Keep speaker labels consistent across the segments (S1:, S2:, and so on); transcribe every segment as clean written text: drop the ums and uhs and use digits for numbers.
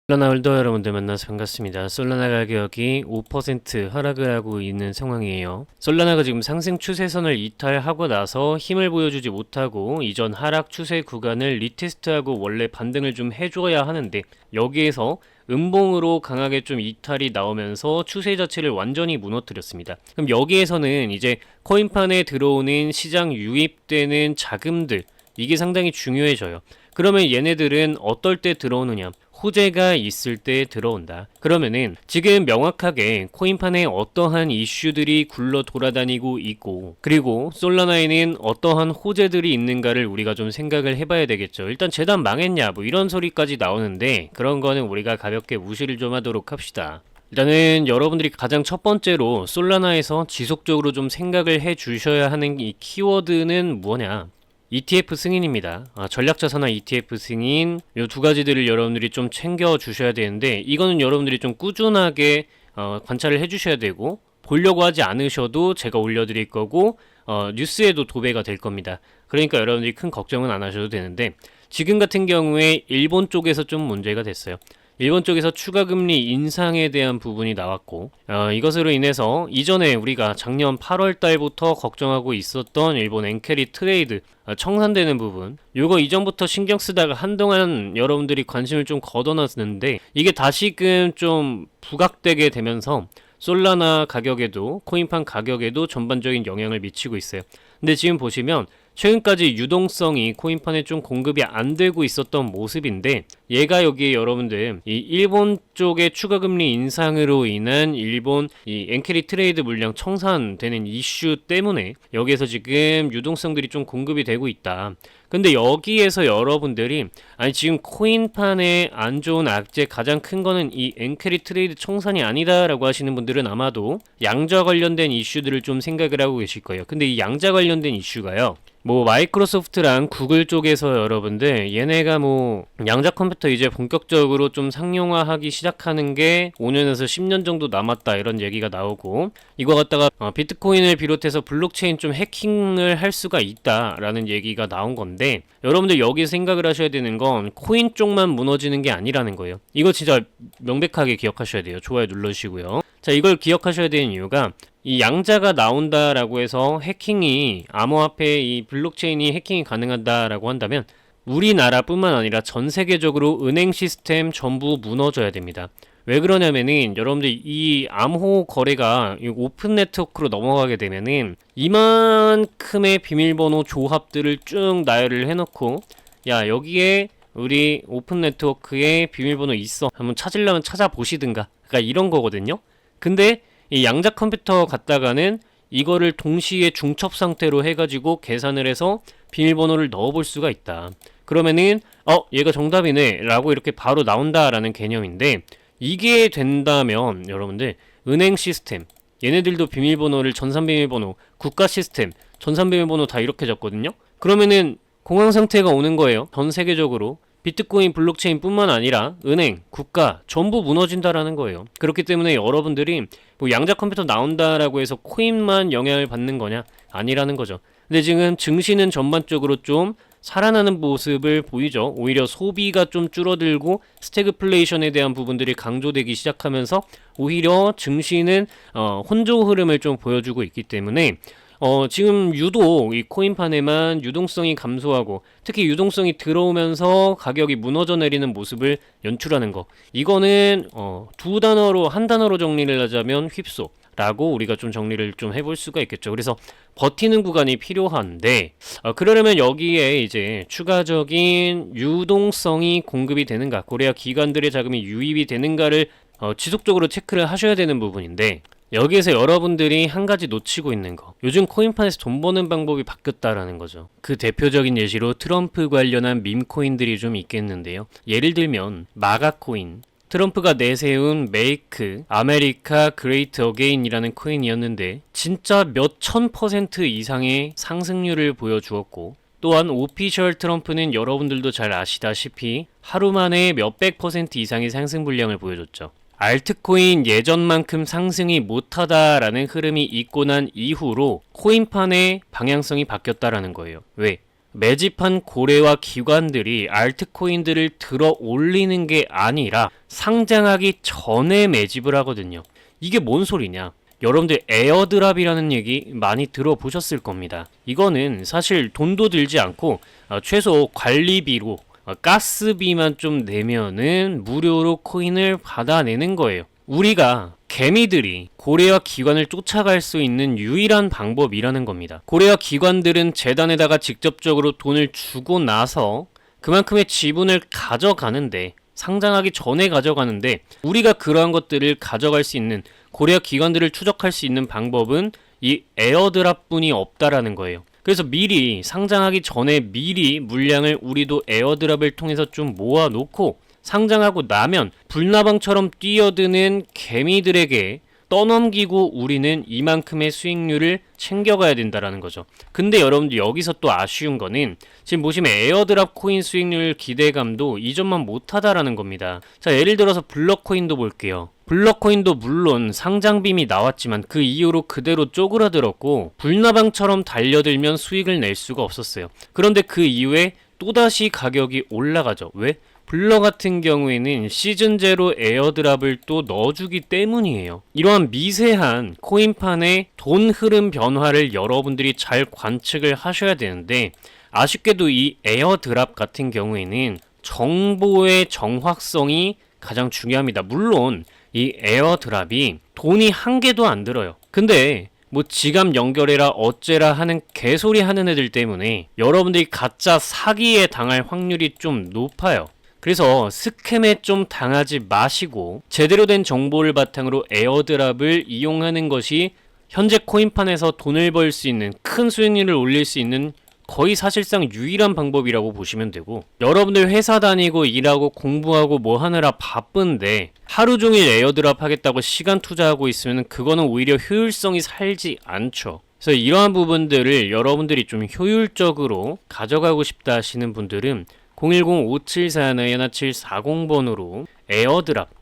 S1: 솔라나 홀더 여러분들 만나서 반갑습니다. 솔라나 가격이 5% 하락을 하고 있는 상황이에요. 솔라나가 지금 상승 추세선을 이탈하고 나서 힘을 보여주지 못하고 이전 하락 추세 구간을 리테스트하고 원래 반등을 좀 해줘야 하는데 여기에서 음봉으로 강하게 좀 이탈이 나오면서 추세 자체를 완전히 무너뜨렸습니다. 그럼 여기에서는 이제 코인판에 들어오는 시장 유입되는 자금들 이게 상당히 중요해져요. 그러면 얘네들은 어떨 때 들어오느냐? 호재가 있을 때 들어온다. 그러면은 지금 명확하게 코인판에 어떠한 이슈들이 굴러 돌아다니고 있고 그리고 솔라나에는 어떠한 호재들이 있는가를 우리가 좀 생각을 해봐야 되겠죠. 일단 재단 망했냐 뭐 이런 소리까지 나오는데 그런 거는 우리가 가볍게 무시를 좀 하도록 합시다. 일단은 여러분들이 가장 첫 번째로 솔라나에서 지속적으로 좀 생각을 해 주셔야 하는 이 키워드는 뭐냐? ETF 승인입니다. 전략자산화 ETF 승인 이 두 가지들을 여러분들이 좀 챙겨 주셔야 되는데 이거는 여러분들이 좀 꾸준하게 관찰을 해 주셔야 되고 보려고 하지 않으셔도 제가 올려드릴 거고 뉴스에도 도배가 될 겁니다. 그러니까 여러분들이 큰 걱정은 안 하셔도 되는데 지금 같은 경우에 일본 쪽에서 좀 문제가 됐어요. 일본 쪽에서 추가 금리 인상에 대한 부분이 나왔고 이것으로 인해서 이전에 우리가 작년 8월 달부터 걱정하고 있었던 일본 엔캐리 트레이드 청산되는 부분 요거 이전부터 신경 쓰다가 한동안 여러분들이 관심을 좀 걷어놨는데 이게 다시금 좀 부각되게 되면서 솔라나 가격에도 코인판 가격에도 전반적인 영향을 미치고 있어요. 근데 지금 보시면 최근까지 유동성이 코인판에 좀 공급이 안 되고 있었던 모습인데 얘가 여기에 여러분들 이 일본 쪽의 추가 금리 인상으로 인한 일본 이 엔캐리 트레이드 물량 청산되는 이슈 때문에 여기에서 지금 유동성들이 좀 공급이 되고 있다. 근데 여기에서 여러분들이 아니 지금 코인판에 안 좋은 악재 가장 큰 거는 이 엔캐리 트레이드 청산이 아니다라고 하시는 분들은 아마도 양자 관련된 이슈들을 좀 생각을 하고 계실 거예요. 근데 이 양자 관련된 이슈가요. 뭐 마이크로소프트랑 구글 쪽에서 여러분들 얘네가 뭐 양자 컴퓨터 이제 본격적으로 좀 상용화하기 시작하는 게 5년에서 10년 정도 남았다 이런 얘기가 나오고 이거 갖다가 비트코인을 비롯해서 블록체인 좀 해킹을 할 수가 있다라는 얘기가 나온 건데 여러분들 여기 생각을 하셔야 되는 건 코인 쪽만 무너지는 게 아니라는 거예요. 이거 진짜 명백하게 기억하셔야 돼요. 좋아요 눌러주시고요. 자, 이걸 기억하셔야 되는 이유가 이 양자가 나온다라고 해서 해킹이 암호화폐 이 블록체인이 해킹이 가능하다라고 한다면 우리나라뿐만 아니라 전 세계적으로 은행 시스템 전부 무너져야 됩니다. 왜 그러냐면은 여러분들 이 암호 거래가 오픈 네트워크로 넘어가게 되면은 이만큼의 비밀번호 조합들을 쭉 나열을 해놓고 야 여기에 우리 오픈 네트워크에 비밀번호 있어 한번 찾으려면 찾아보시든가 그러니까 이런 거거든요. 근데 이 양자 컴퓨터 갖다가는 이거를 동시에 중첩 상태로 해가지고 계산을 해서 비밀번호를 넣어볼 수가 있다. 그러면은 얘가 정답이네 라고 이렇게 바로 나온다라는 개념인데 이게 된다면 여러분들 은행 시스템 얘네들도 비밀번호를 전산비밀번호 국가 시스템 전산비밀번호 다 이렇게 적거든요. 그러면은 공황 상태가 오는 거예요. 전 세계적으로 비트코인 블록체인 뿐만 아니라 은행, 국가 전부 무너진다라는 거예요. 그렇기 때문에 여러분들이 뭐 양자 컴퓨터 나온다라고 해서 코인만 영향을 받는 거냐? 아니라는 거죠. 근데 지금 증시는 전반적으로 좀 살아나는 모습을 보이죠. 오히려 소비가 좀 줄어들고 스태그플레이션에 대한 부분들이 강조되기 시작하면서 오히려 증시는 혼조 흐름을 좀 보여주고 있기 때문에 지금 유독 이 코인판에만 유동성이 감소하고 특히 유동성이 들어오면서 가격이 무너져 내리는 모습을 연출하는 거 이거는 두 단어로 한 단어로 정리를 하자면 휩소 라고 우리가 좀 정리를 좀 해볼 수가 있겠죠. 그래서 버티는 구간이 필요한데 그러려면 여기에 이제 추가적인 유동성이 공급이 되는가 고래아 기관들의 자금이 유입이 되는가를 지속적으로 체크를 하셔야 되는 부분인데 여기에서 여러분들이 한 가지 놓치고 있는 거 요즘 코인판에서 돈 버는 방법이 바뀌었다라는 거죠. 그 대표적인 예시로 트럼프 관련한 밈코인들이 좀 있겠는데요. 예를 들면 마가코인 트럼프가 내세운 메이크 아메리카 그레이트 어게인이라는 코인이었는데 진짜 몇천 % 이상의 상승률을 보여주었고 또한 오피셜 트럼프는 여러분들도 잘 아시다시피 하루 만에 몇백 % 이상의 상승 분량을 보여줬죠. 알트코인 예전만큼 상승이 못하다라는 흐름이 있고 난 이후로 코인판의 방향성이 바뀌었다라는 거예요. 왜? 매집한 고래와 기관들이 알트코인들을 들어 올리는 게 아니라 상장하기 전에 매집을 하거든요. 이게 뭔 소리냐? 여러분들 에어드랍이라는 얘기 많이 들어보셨을 겁니다. 이거는 사실 돈도 들지 않고 최소 관리비로 가스비만 좀 내면은 무료로 코인을 받아내는 거예요. 우리가 개미들이 고래와 기관을 쫓아갈 수 있는 유일한 방법이라는 겁니다. 고래와 기관들은 재단에다가 직접적으로 돈을 주고 나서 그만큼의 지분을 가져가는데, 상장하기 전에 가져가는데, 우리가 그러한 것들을 가져갈 수 있는, 고래와 기관들을 추적할 수 있는 방법은 이 에어드랍뿐이 없다라는 거예요. 그래서 미리 상장하기 전에 미리 물량을 우리도 에어드랍을 통해서 좀 모아놓고 상장하고 나면 불나방처럼 뛰어드는 개미들에게 떠넘기고 우리는 이만큼의 수익률을 챙겨가야 된다라는 거죠. 근데 여러분들 여기서 또 아쉬운 거는 지금 보시면 에어드랍 코인 수익률 기대감도 이전만 못하다라는 겁니다. 자, 예를 들어서 블럭코인도 볼게요. 블럭코인도 물론 상장빔이 나왔지만 그 이후로 그대로 쪼그라들었고 불나방처럼 달려들면 수익을 낼 수가 없었어요. 그런데 그 이후에 또다시 가격이 올라가죠. 왜? 블러 같은 경우에는 시즌 제로 에어드랍을 또 넣어주기 때문이에요. 이러한 미세한 코인판의 돈 흐름 변화를 여러분들이 잘 관측을 하셔야 되는데, 아쉽게도 이 에어드랍 같은 경우에는 정보의 정확성이 가장 중요합니다. 물론 이 에어드랍이 돈이 한 개도 안 들어요. 근데 뭐 지갑 연결해라 어째라 하는 개소리 하는 애들 때문에 여러분들이 가짜 사기에 당할 확률이 좀 높아요. 그래서 스캠에 좀 당하지 마시고 제대로 된 정보를 바탕으로 에어드랍을 이용하는 것이 현재 코인판에서 돈을 벌 수 있는, 큰 수익률을 올릴 수 있는 거의 사실상 유일한 방법이라고 보시면 되고, 여러분들 회사 다니고 일하고 공부하고 뭐 하느라 바쁜데 하루 종일 에어드랍 하겠다고 시간 투자하고 있으면 그거는 오히려 효율성이 살지 않죠. 그래서 이러한 부분들을 여러분들이 좀 효율적으로 가져가고 싶다 하시는 분들은 010-5741-1740번으로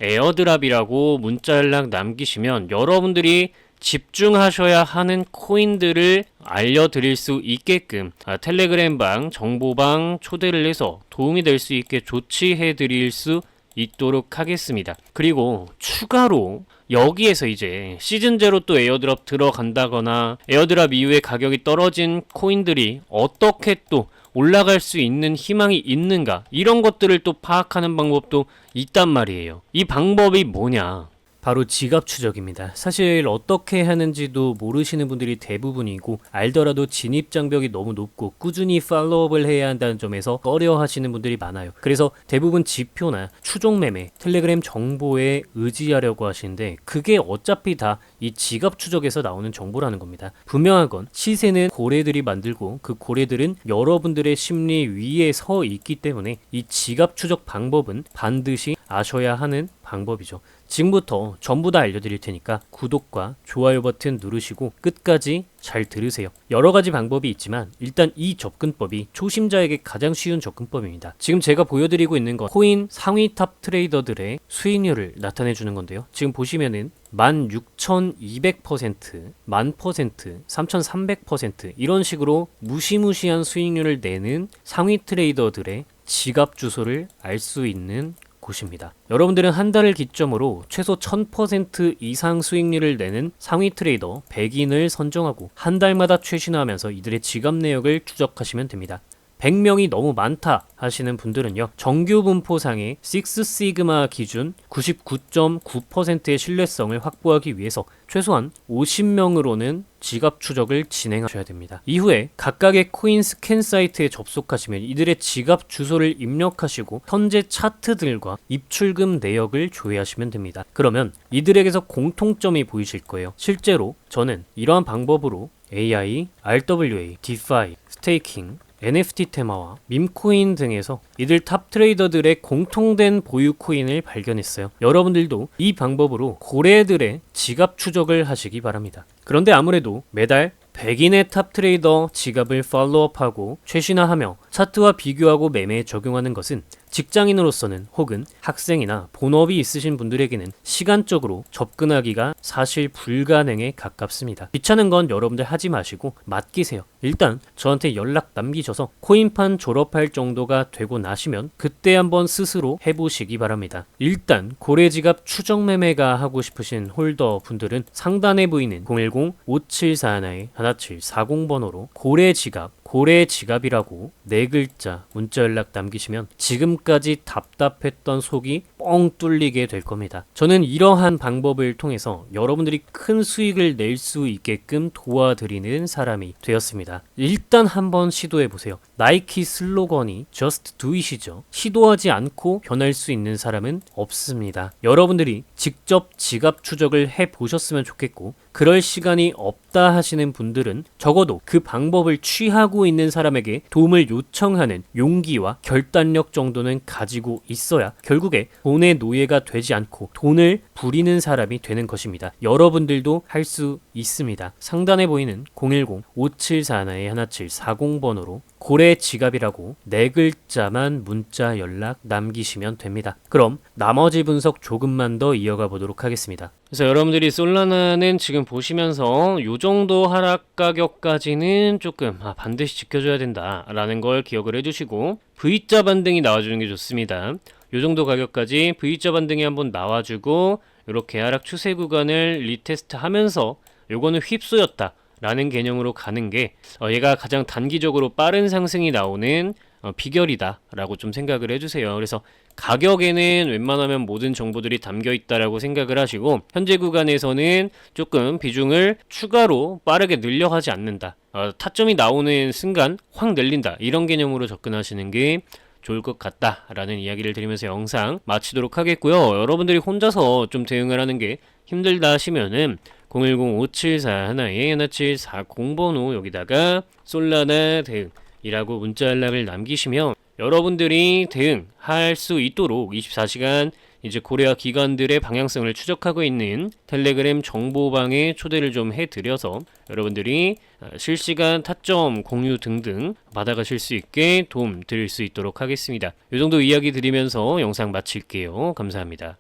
S1: 에어드랍이라고 문자 연락 남기시면 여러분들이 집중하셔야 하는 코인들을 알려드릴 수 있게끔 텔레그램방, 정보방 초대를 해서 도움이 될 수 있게 조치해드릴 수 있도록 하겠습니다. 그리고 추가로 여기에서 이제 시즌 제로 또 에어드랍 들어간다거나 에어드랍 이후에 가격이 떨어진 코인들이 어떻게 또 올라갈 수 있는 희망이 있는가, 이런 것들을 또 파악하는 방법도 있단 말이에요. 이 방법이 뭐냐? 바로 지갑 추적입니다. 사실 어떻게 하는지도 모르시는 분들이 대부분이고, 알더라도 진입 장벽이 너무 높고 꾸준히 팔로우업을 해야 한다는 점에서 꺼려 하시는 분들이 많아요. 그래서 대부분 지표나 추종 매매, 텔레그램 정보에 의지하려고 하시는데, 그게 어차피 다 이 지갑 추적에서 나오는 정보라는 겁니다. 분명한 건 시세는 고래들이 만들고 그 고래들은 여러분들의 심리 위에 서 있기 때문에 이 지갑 추적 방법은 반드시 아셔야 하는 방법이죠. 지금부터 전부 다 알려드릴 테니까 구독과 좋아요 버튼 누르시고 끝까지 잘 들으세요. 여러 가지 방법이 있지만 일단 이 접근법이 초심자에게 가장 쉬운 접근법입니다. 지금 제가 보여드리고 있는 건 코인 상위 탑 트레이더들의 수익률을 나타내 주는 건데요. 지금 보시면은 16,200%, 1000%, 3,300% 이런 식으로 무시무시한 수익률을 내는 상위 트레이더들의 지갑 주소를 알 수 있는 곳입니다. 여러분들은 한 달을 기점으로 최소 1000% 이상 수익률을 내는 상위 트레이더 100인을 선정하고 한 달마다 최신화하면서 이들의 지갑 내역을 추적하시면 됩니다. 100명이 너무 많다 하시는 분들은요, 정규 분포상의 식스시그마 기준 99.9%의 신뢰성을 확보하기 위해서 최소한 50명으로는 지갑 추적을 진행하셔야 됩니다. 이후에 각각의 코인 스캔 사이트에 접속하시면 이들의 지갑 주소를 입력하시고 현재 차트들과 입출금 내역을 조회하시면 됩니다. 그러면 이들에게서 공통점이 보이실 거예요. 실제로 저는 이러한 방법으로 AI, RWA, DeFi, 스테이킹, NFT 테마와 밈코인 등에서 이들 탑 트레이더들의 공통된 보유 코인을 발견했어요. 여러분들도 이 방법으로 고래들의 지갑 추적을 하시기 바랍니다. 그런데 아무래도 매달 100인의 탑 트레이더 지갑을 팔로우업하고 최신화하며 차트와 비교하고 매매에 적용하는 것은 직장인으로서는 혹은 학생이나 본업이 있으신 분들에게는 시간적으로 접근하기가 사실 불가능에 가깝습니다. 귀찮은 건 여러분들 하지 마시고 맡기세요. 일단 저한테 연락 남기셔서 코인판 졸업할 정도가 되고 나시면 그때 한번 스스로 해보시기 바랍니다. 일단 고래지갑 추정매매가 하고 싶으신 홀더 분들은 상단에 보이는 010-5741-1740번호로 고래지갑이라고 네 글자 문자 연락 남기시면 지금까지 답답했던 속이 뻥 뚫리게 될 겁니다. 저는 이러한 방법을 통해서 여러분들이 큰 수익을 낼 수 있게끔 도와드리는 사람이 되었습니다. 일단 한번 시도해 보세요. 나이키 슬로건이 Just Do It이죠. 시도하지 않고 변할 수 있는 사람은 없습니다. 여러분들이 직접 지갑 추적을 해 보셨으면 좋겠고, 그럴 시간이 없다 하시는 분들은 적어도 그 방법을 취하고 있는 사람에게 도움을 요청하는 용기와 결단력 정도는 가지고 있어야 결국에 돈의 노예가 되지 않고 돈을 부리는 사람이 되는 것입니다. 여러분들도 할 수 있습니다. 상단에 보이는 010-5741-1740번호로 고래지갑이라고 네 글자만 문자 연락 남기시면 됩니다. 그럼 나머지 분석 조금만 더 이어가 보도록 하겠습니다. 그래서 여러분들이 솔라나는 지금 보시면서 요 정도 하락 가격까지는 조금 반드시 지켜줘야 된다라는 걸 기억을 해주시고, V자 반등이 나와주는 게 좋습니다. 요 정도 가격까지 V자 반등이 한번 나와주고 이렇게 하락 추세 구간을 리테스트 하면서 요거는 휩쏘였다 라는 개념으로 가는 게 얘가 가장 단기적으로 빠른 상승이 나오는 비결이다 라고 좀 생각을 해주세요. 그래서 가격에는 웬만하면 모든 정보들이 담겨 있다라고 생각을 하시고, 현재 구간에서는 조금 비중을 추가로 빠르게 늘려가지 않는다, 타점이 나오는 순간 확 늘린다, 이런 개념으로 접근하시는 게 좋을 것 같다라는 이야기를 드리면서 영상 마치도록 하겠고요. 여러분들이 혼자서 좀 대응을 하는 게 힘들다 하시면은 010-5741-1740번호 여기다가 솔라나 대응이라고 문자 연락을 남기시면 여러분들이 대응할 수 있도록 24시간 이제 고래와 기관들의 방향성을 추적하고 있는 텔레그램 정보방에 초대를 좀 해드려서 여러분들이 실시간 타점 공유 등등 받아가실 수 있게 도움 드릴 수 있도록 하겠습니다. 이 정도 이야기 드리면서 영상 마칠게요. 감사합니다.